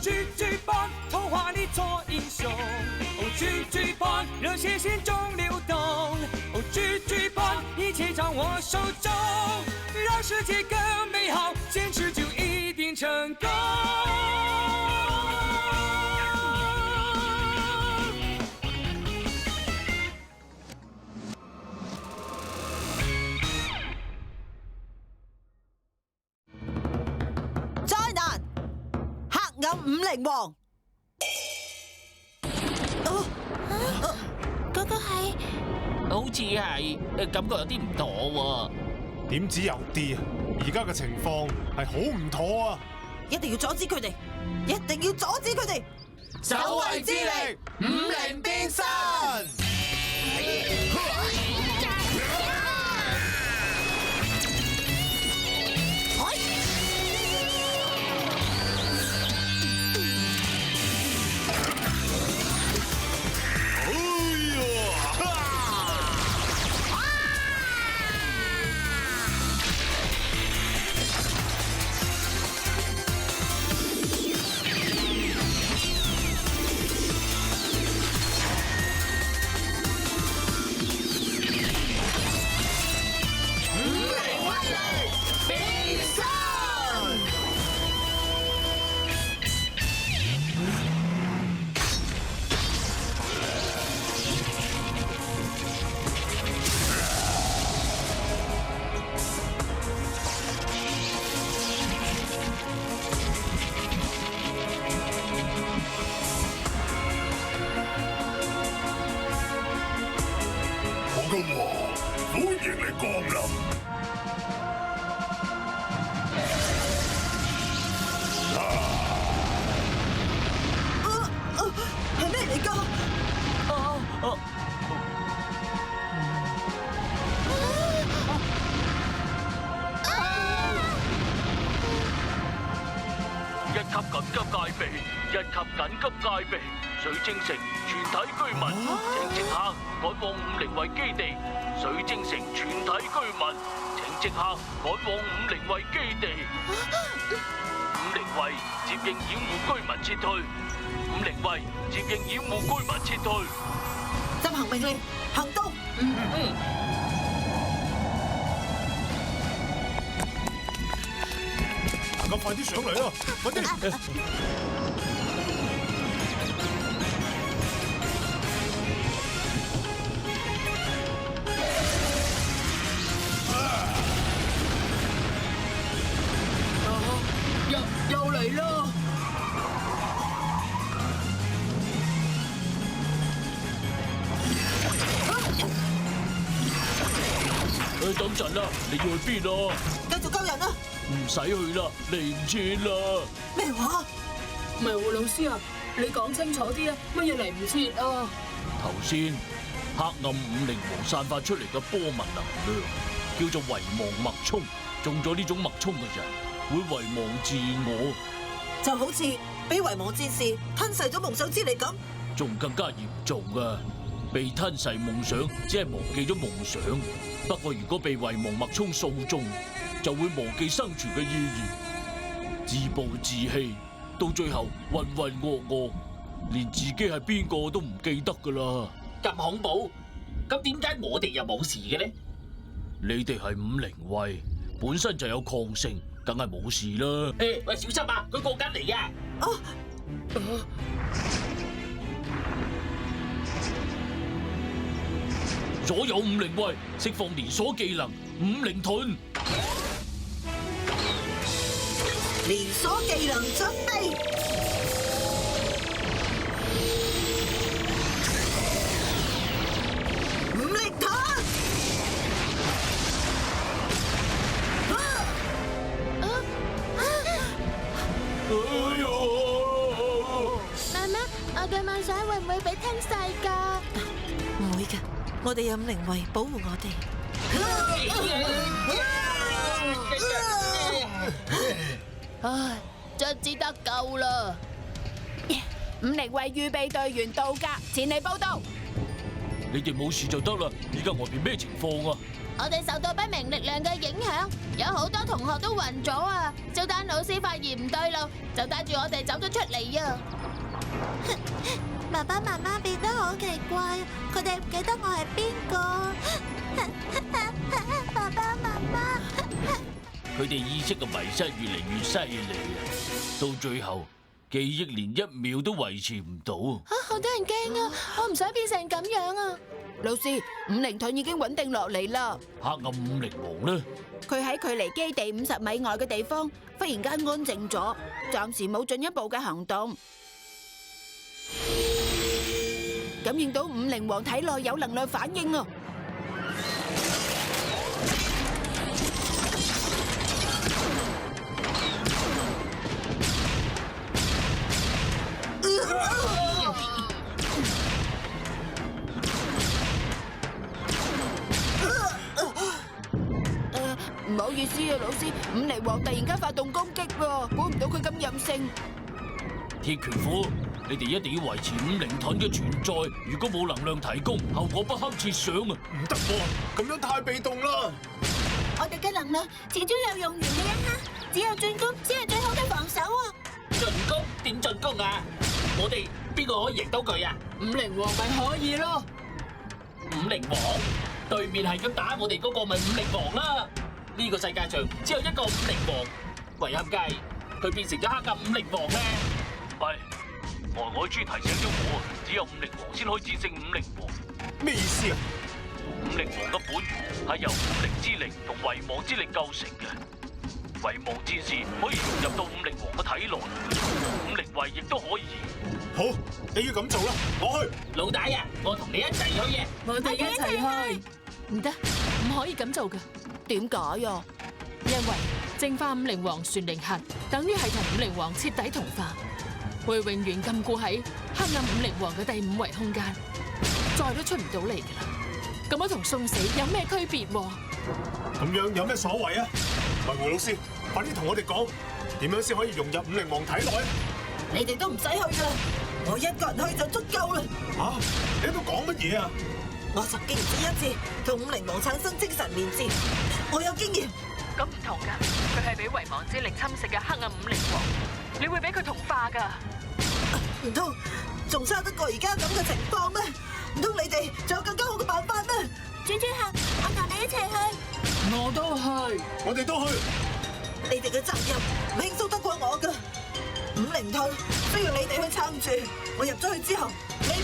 巨巨棒，童话里做英雄。哦，巨巨棒，热血心中流动。哦，巨巨棒，一切掌握手中，让世界更美好，坚持就一定成功。災難，黑暗五靈王。嗰個係，好似係，感覺有啲唔妥喎。點止有啲啊！而家嘅情況係好唔妥啊！一定要阻止佢哋，一定要阻止佢哋！守衛之力，五靈變身。歡迎你降臨。係咩嚟㗎？一級緊急戒備，一級緊急戒備。水晶城全體居民，請即刻趕往五靈位基地。水晶城全體居民，請即刻趕往五靈位基地。五靈位接應掩護居民撤退。五靈位接應掩護居民撤退。執行命令，行動！大家快啲上嚟啦！快啲！又嚟啦！等陣啦，你要去邊啊？繼續救人啊！唔使去啦，嚟唔切啦。咩話？迷糊老師啊，你講清楚啲啊，乜嘢嚟唔切啊？頭先黑暗五靈王散發出嚟嘅波紋能量，叫做遺忘脈衝。中咗呢種脈衝嘅人，會遺忘自我，就好似俾遺忘戰士吞噬咗夢想之力咁。仲更加嚴重啊！被吞噬夢想，只係忘記咗夢想。不過如果被遺忘脈衝掃中，就會忘記生存嘅意義，自暴自棄，到最後渾渾噩噩，連自己係邊個都唔記得噶啦。咁恐怖，咁點解我哋又冇事嘅咧？你哋係五靈位，本身就有抗性，梗係冇事啦。喂，小心啊！佢過緊嚟啊！所有五靈位釋放連鎖技能五靈盾，連鎖技能準備。五靈盾。媽媽，我嘅夢想會唔會俾吞噬㗎？唔會㗎，我哋有五靈位保護我哋。唉，卒之得救啦！五靈為預備隊員到家，前嚟報到。你哋冇事就得啦。依家外邊咩情況啊？我哋受到不明力量嘅影響，有好多同學都暈咗啊！小丹老師發現唔對路，就帶住我哋走咗出嚟啊！爸爸媽媽變得好奇怪，佢哋唔記得我係邊個。爸爸媽媽，佢哋意識嘅迷失越嚟越犀利啊！到最後，記憶連一秒都維持唔到。好多人驚啊！我唔想變成咁樣啊！老師，五靈盾已經穩定落嚟啦。黑暗五靈王呢？佢喺距離基地50米外嘅地方，忽然間安靜咗，暫時冇進一步嘅行動。感應到五靈王體內有能量反應啊！唔好意思啊，老師，五靈王突然間發動攻擊喎，估唔到佢咁任性。鐵拳虎，你哋一定要維持五靈盾嘅存在。如果冇能量提供，後果不堪設想啊！唔得喎，咁樣太被動啦。我哋嘅能量始終有用完嘅一刻，只有進攻先係最好嘅防守啊！進攻？點進攻啊？我哋邊個可以贏到佢啊？五靈王咪可以咯。五靈王對面係咁打我哋嗰個咪五靈王啦！呢個世界上只有一個五靈王，遺憾嘅係佢變成咗黑暗五靈王咧。喂，呆呆豬提醒咗我，只有五靈王先可以戰勝五靈王。咩意思啊？五靈王嘅本源係由五靈之力同遺忘之力構成嘅。遺忘戰士可以融入到五靈王嘅體內，五靈衛亦都可以。好，你要咁做啦，我去。老大啊，我同你一齊去嘅。我哋一齊去。唔得，唔可以咁做嘅，點解啊？因為淨化五靈王旋靈核，等於係同五靈王徹底同化，會永遠禁錮喺黑暗五靈王嘅第五維空間，再都出唔到嚟噶啦。咁樣同送死有咩區別？咁樣有咩所謂啊？喂，胡老師，快啲同我哋講，點樣先可以融入五靈王體內？你哋都唔使去噶啦，我一個人去就足夠啦。吓，你喺度講乜嘢啊？我曾經唔止一次同五靈王產生精神連接，我有經驗。咁唔同噶，佢係俾遺忘之力侵蝕嘅黑暗五靈王，你會俾佢同化噶。唔通仲差得過而家咁嘅情況咩？唔通你哋仲有更加好嘅辦法咩？豬豬俠，我同你一齊去。我都去，我哋都去。你哋嘅責任唔輕鬆得過我噶。五靈盾需要你哋去撐住，我入咗去之後，呢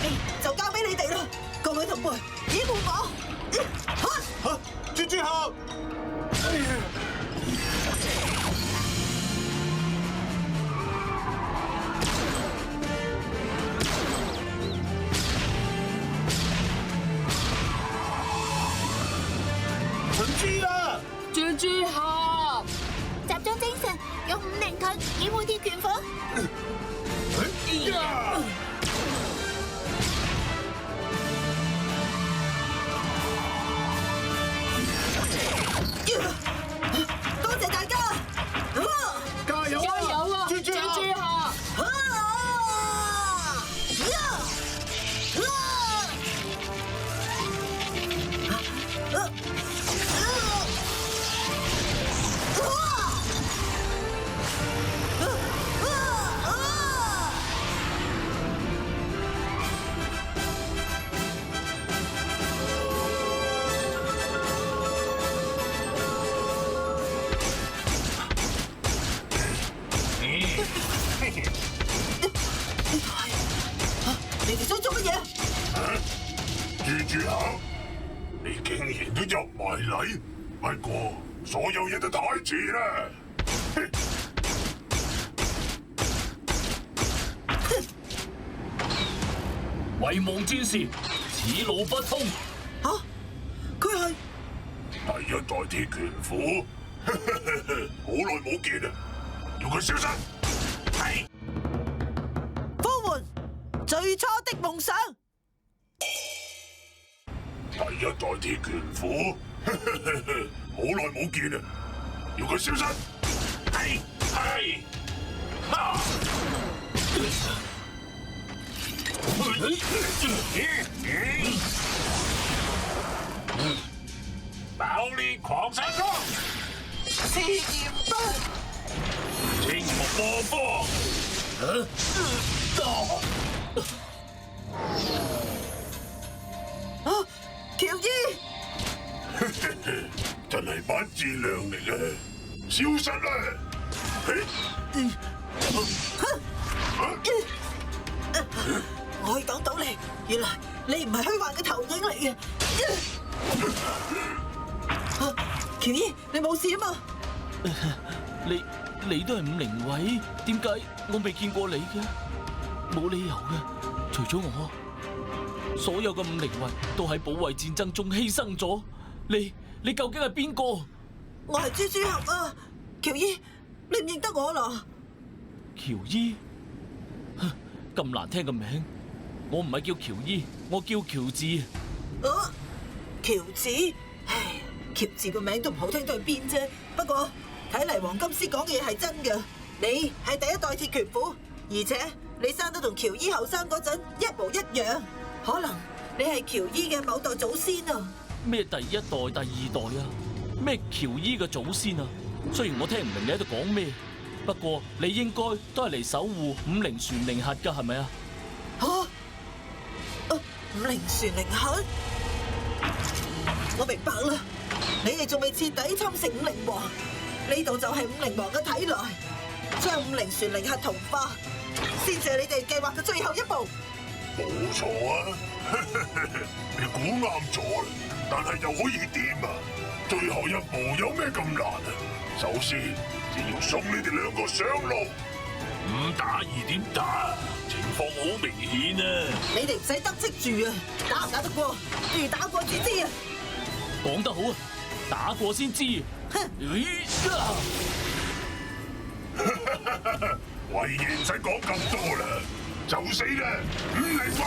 邊就交俾你哋啦。各位同輩，依附我。吓，豬豬俠！神豬啊！豬豬俠，集中精神，用五靈盾掩護鐵拳虎。多謝大家，加油！加油啊！豬豬俠！你哋想做乜嘢？豬豬俠，你竟然都入埋嚟，不過所有嘢都太遲啦。遺忘戰士，此路不通。吓，佢係第一代鐵拳虎，好耐冇見啊！要佢消失。係。呼喚最初的夢想。第一代鐵拳虎，好耐冇見啊！要佢消失。係。哈！爆爆裂狂殺光，試驗班，青木魔方。喬伊，真係把戰量嚟嘅，消失啦！我可以擋到你，原來你唔係虛幻嘅投影嚟嘅。喬伊，你冇事啊嘛？你都係5靈位，點解我未見過你嘅？冇理由嘅，除咗我，所有嘅5靈位都喺保衛戰爭中犧牲咗。你究竟係邊個？我係蜘蛛俠啊！喬伊，你唔認得我啦？喬伊，咁難聽嘅名，我唔係叫喬伊，我叫喬治。啊，喬治，唉，喬治個名都唔好聽到去邊啫。不過睇嚟黃金師講嘅嘢係真㗎，你係第一代鐵拳虎，而且你生得同喬伊後生嗰陣一模一樣，可能你係喬伊嘅某代祖先啊！咩第一代、第二代啊？咩喬伊嘅祖先啊？雖然我聽唔明你喺度講咩，不過你應該都係嚟守護5靈船靈核㗎，係咪啊？嚇！5靈船靈核，我明白啦。你哋仲未徹底侵蝕5靈王，呢度就係5靈王嘅體內，將5靈船靈核同化，先至係你哋計劃嘅最後一步。冇錯啊！你估啱咗啦，但係又可以點啊？最後一步有咩咁難啊？首先，只要送你哋2個上路，5打2點打，情況好明顯啊！你哋唔使得戚住啊，打唔打得過，不如打過至知啊！講得好啊，打過先知。哼！魏爺唔使講咁多啦，就死啦！5靈位。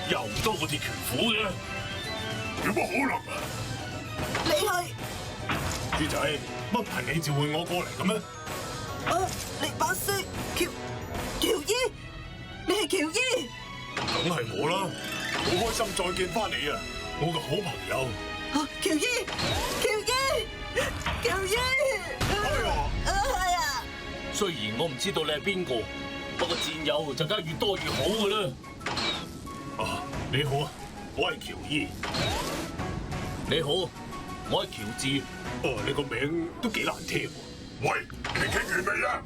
又多個鐵拳虎嘅，有乜可能啊？你係豬仔，乜唔係你召喚我過嚟嘅咩？你把聲喬伊，你係喬伊？梗係我啦，好開心再見翻你啊！我個好朋友。喬伊！係啊！雖然我唔知道你係邊個，不過戰友就梗係越多越好㗎啦。你好啊，我係喬伊。你好，我係喬治。你個名都幾難聽。喂，你傾完未啊？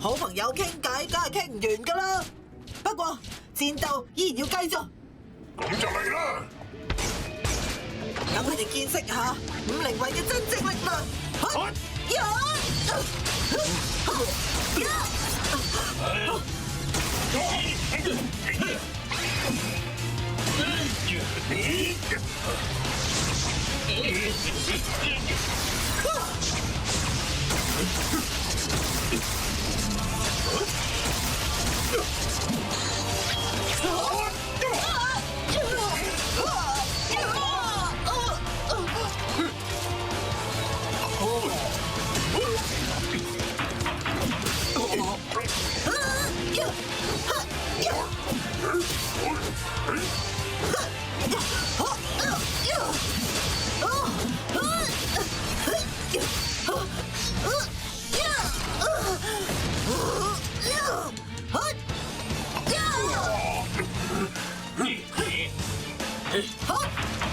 好朋友傾偈，梗係傾唔完噶啦。不過戰鬥依然要繼續。咁就嚟啦！等佢哋見識下5靈位嘅真正力量。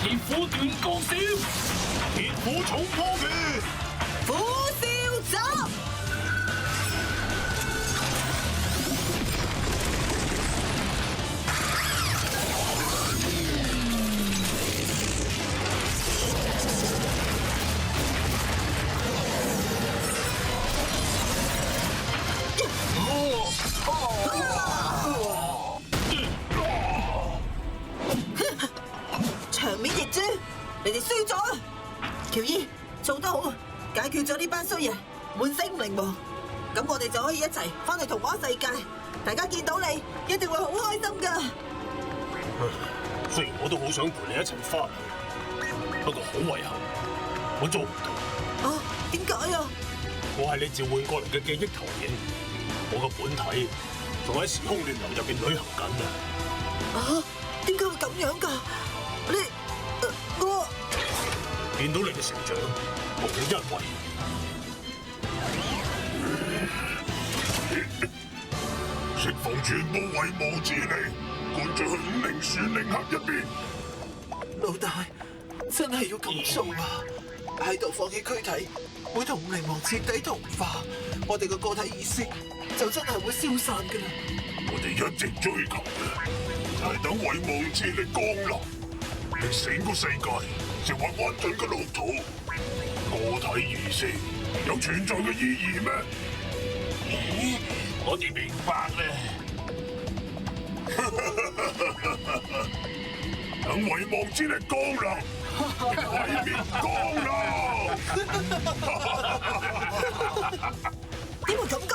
鐵虎斷鋼閃，鐵虎重破拳，虎嘯斬。場面逆轉，你哋輸咗啊！喬伊做得好，解決咗呢班衰人，喚醒5靈王，咁我哋就可以一齊翻去童話世界。大家見到你，一定會好開心噶。雖然我都好想陪你一齊翻去，不過好遺憾，我做唔到。啊，點解啊？我係你召喚過嚟嘅記憶投影，我個本體仲喺時空亂流入邊旅行緊啊！啊，點解會咁樣㗎？我見到你嘅成長，無一遺。釋放全部遺忘之力，灌進去5靈旋靈盒入邊。老大，真係要咁做啊！喺度放棄軀體，會同5靈王徹底同化，我哋個個體意識就真係會消散㗎啦。我哋一直追求嘅就係等遺忘之力降臨，令成個世界成為安頓嘅樂土。個體意識有存在嘅意義咩？我哋明白咧。等遺忘之力降臨，毀滅降臨。點會咁㗎？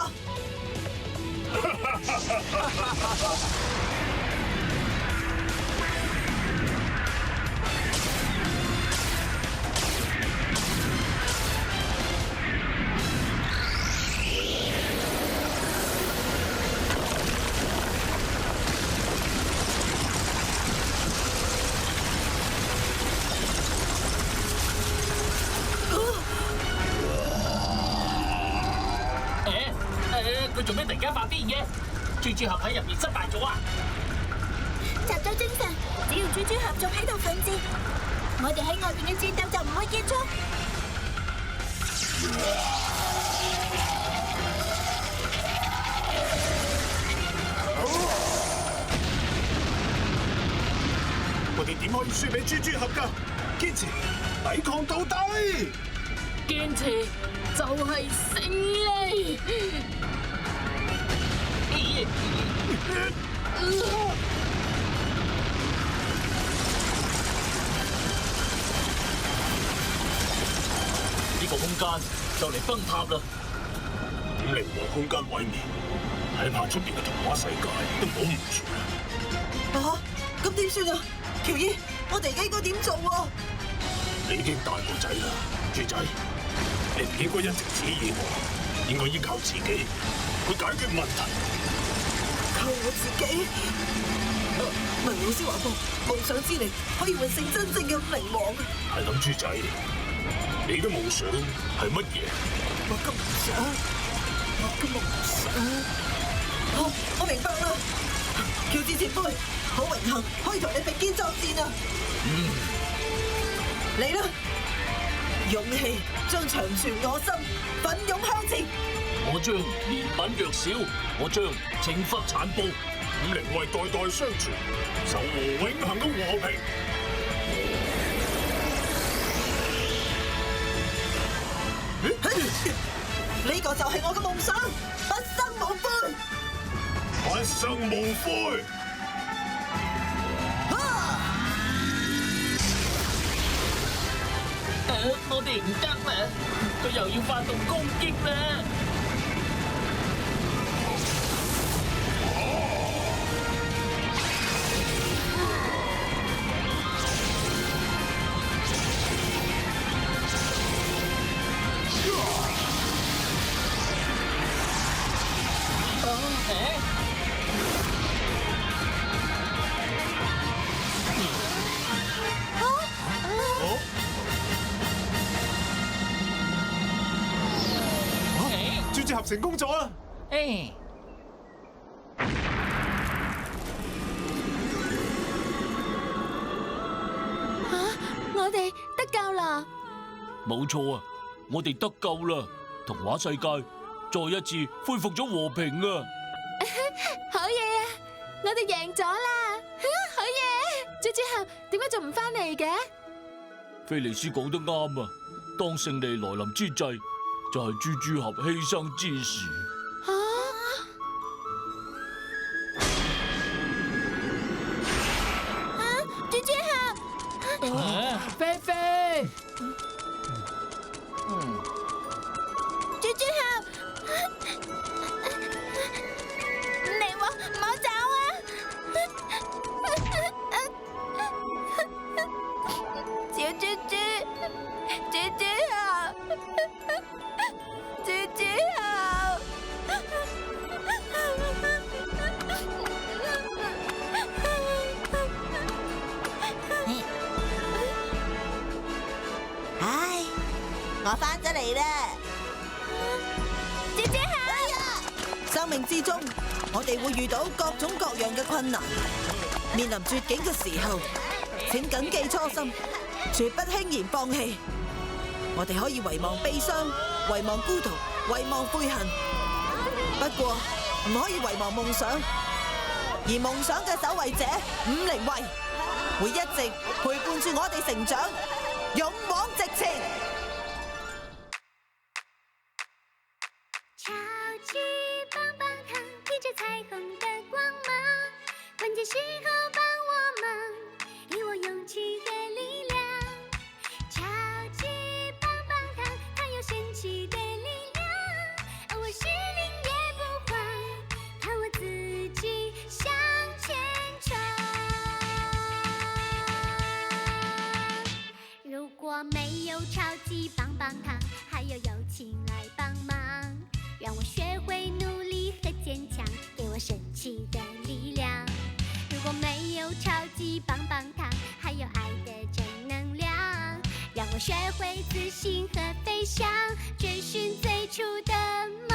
佢做咩突然間發癲嘅？蜘蛛俠喺入面失敗咗啊！集中精神，只要蜘蛛俠仲喺度奮戰，我哋喺外邊嘅戰鬥就唔會結束。我哋點可以輸俾蜘蛛俠㗎？堅持，抵抗到底！堅持就係勝利。呢個空間就嚟崩塌啦！ 5靈王空間毀滅，睇怕出邊嘅童話世界都保唔住啦！啊，咁點算啊？喬伊，我哋而家應該點做啊？你已經大個仔啦，豬仔，你唔應該一直指意我，應該依靠自己去解決問題。靠我自己？文老師話過，夢想之力可以換成真正嘅5靈王。係咁，豬仔，你嘅夢想係乜嘢？我嘅夢想，好，我明白啦。喬治前輩，好榮幸可以同你並肩作戰啊！嚟啦！勇氣將長存我心，奮勇向前。我將憐憫弱小，我將懲罰殘暴，5靈為代代相傳，守護永恆嘅和平。呢個就係我嘅夢想，不生無悔。不生無悔。我哋唔得啦，佢又要發動攻擊啦！蜘蛛俠成功咗啦！我哋得救啦！冇錯啊，我哋得救啦！童話世界再一次恢復咗和平啊！好嘢啊！我哋贏咗啦！好嘢！蜘蛛俠點解仲唔翻嚟嘅？菲利斯講得啱啊！當勝利來臨之際，就係蜘蛛俠犧牲之時。蜘蛛俠，菲菲，蜘蛛俠，5靈王，唔好走啊！小豬豬，豬豬。我翻咗嚟啦！姐姐好。生命之中，我哋會遇到各種各樣嘅困難，面臨絕境嘅時候，請謹記初心，絕不輕言放棄。我哋可以遺忘悲傷，遺忘孤獨，遺忘悔恨，不過唔可以遺忘夢想。而夢想嘅守衛者五靈衛會一直陪伴住我哋成長，勇往直前。超級棒棒糖，披着彩虹的光芒，关键时候帮我忙，给我勇气和力量。超级棒棒糖，它有神奇的力量，我失灵也不慌，看我自己向前闯。如果没有超级棒棒糖，还有友情来帮忙，让我学会努力和坚强，给我神奇的力量。如果没有超级棒棒糖，还有爱的正能量，让我学会自信和飞翔，追寻最初的梦。